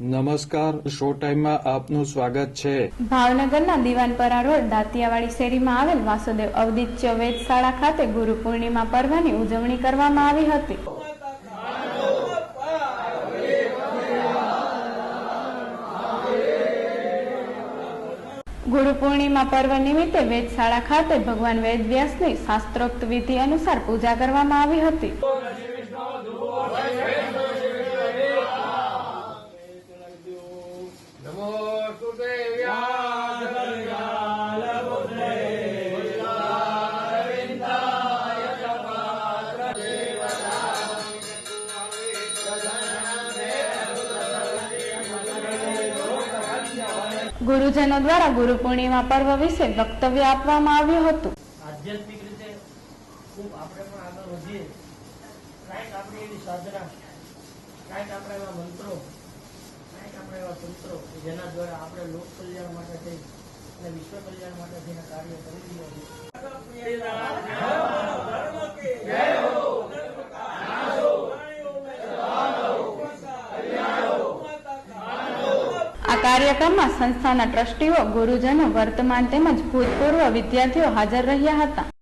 નમસ્કાર, શો ટાઈમમાં આપનું સ્વાગત છે। ભાવનગરના દીવાનપરા રોડ દાંતિયાવાડી શેરીમાં આવેલ વાસુદેવ અવદિત્ય વેધશાળા ખાતે ગુરુ પૂર્ણિમા પર્વની ઉજવણી કરવામાં આવી હતી। ગુરુ પૂર્ણિમા પર્વ નિમિત્તે વેધશાળા ખાતે ભગવાન વેદવ્યાસની શાસ્ત્રોક્ત વિધિ અનુસાર પૂજા કરવામાં આવી હતી। ગુરુજનો દ્વારા ગુરુ પૂર્ણિમા પર્વ વિશે વક્તવ્ય આપવામાં આવ્યું હતું। આધ્યાત્મિક રીતે ખૂબ આપણે પણ આગળ વધીએ, કાંઈક આપણે એવી સાધના, કાંઈક આપણે એવા મંત્રો, કાંઈક આપણે એવા તંત્રો જેના દ્વારા આપણે લોક કલ્યાણ માટે થઈ અને વિશ્વ કલ્યાણ માટે થઈને કાર્ય કરી રહ્યા છીએ। આ કાર્યક્રમમાં સંસ્થાના ટ્રસ્ટીઓ, ગુરુજનો, વર્તમાન તેમજ ભૂતપૂર્વ વિદ્યાર્થીઓ હાજર રહ્યા હતા।